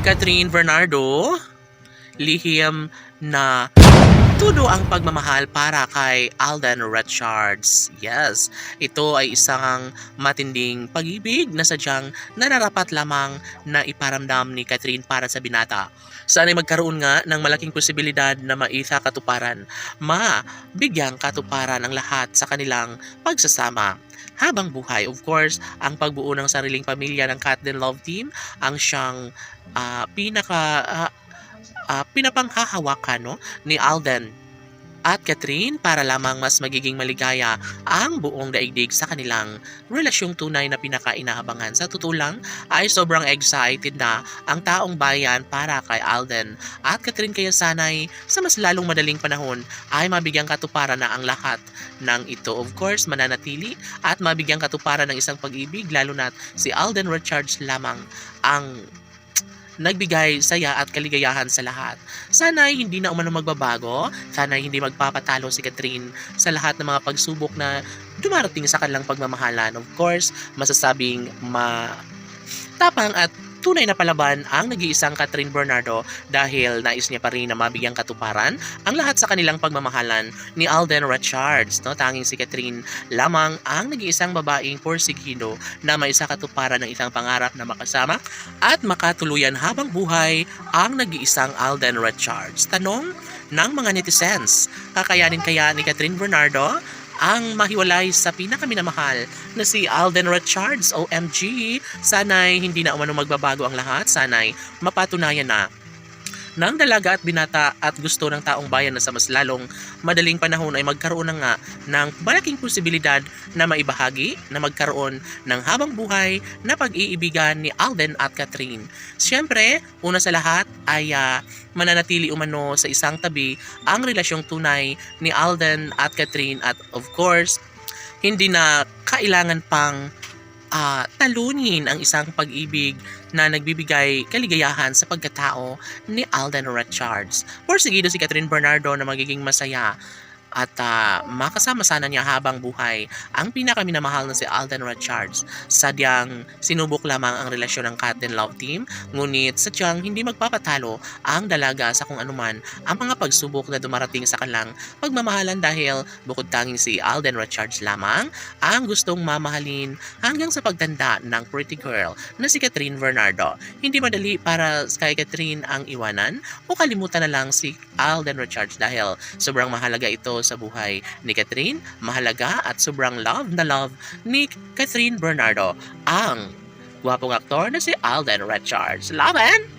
Catherine Bernardo, lihim na tudo ang pagmamahal para kay Alden Richards. Yes, ito ay isang matinding pag-ibig na sadyang nararapat lamang na iparamdam ni Catherine para sa binata. Sana ay magkaroon nga ng malaking posibilidad na maisa katuparan, bigyang katuparan ang lahat sa kanilang pagsasama. Habang buhay, of course, ang pagbuo ng sariling pamilya ng Cat Den Love Team ang siyang pinapanghahawakan, no, ni Alden at Catherine para lamang mas magiging maligaya ang buong daigdig sa kanilang relasyong tunay na pinakainaabangan. Sa totoo lang ay sobrang excited na ang taong bayan para kay Alden at Catherine, kaya sanay sa mas lalong madaling panahon ay mabigyang katuparan na ang lahat ng ito. Of course, mananatili at mabigyang katuparan ng isang pag-ibig, lalo na si Alden Richards lamang ang nagbigay saya at kaligayahan sa lahat. Sana'y hindi na umano magbabago, sana'y hindi magpapatalo si Catherine sa lahat ng mga pagsubok na dumarating sa kanilang pagmamahalan. Of course, masasabing matapang at tunay na palaban ang nag-iisang Catherine Bernardo dahil nais niya pa rin na mabigyang katuparan ang lahat sa kanilang pagmamahalan ni Alden Richards. No? Tanging si Catherine lamang ang nag-iisang babaeng porsigido na maisa katuparan ng isang pangarap na makasama at makatuluyan habang buhay ang nag-iisang Alden Richards. Tanong ng mga netizens, kakayanin kaya ni Catherine Bernardo ang mahiwalay sa pinakaminamahal na si Alden Richards? OMG! Sana'y hindi na umano magbabago ang lahat. Sana'y mapatunayan na ng dalaga at binata at gusto ng taong bayan na sa mas lalong madaling panahon ay magkaroon na nga ng malaking posibilidad na maibahagi na magkaroon ng habang buhay na pag-iibigan ni Alden at Catherine. Siyempre, una sa lahat ay mananatili umano sa isang tabi ang relasyong tunay ni Alden at Catherine, at of course, hindi na kailangan pang talunin ang isang pag-ibig na nagbibigay kaligayahan sa pagkatao ni Alden Richards. Porsigido si Catherine Bernardo na magiging masaya at makasama sana niya habang buhay ang pinakaminamahal na si Alden Richards. Sadyang sinubok lamang ang relasyon ng Cat Den Love Team, ngunit sadyang hindi magpapatalo ang dalaga sa kung anuman ang mga pagsubok na dumarating sa kanilang pagmamahalan, dahil bukod tanging si Alden Richards lamang ang gustong mamahalin hanggang sa pagtanda ng pretty girl na si Catherine Bernardo. Hindi madali para kay Catherine ang iwanan o kalimutan na lang si Alden Richards dahil sobrang mahalaga ito sa buhay ni Catherine. Mahalaga at sobrang love na love ni Catherine Bernardo ang gwapong aktor na si Alden Richards. Laban!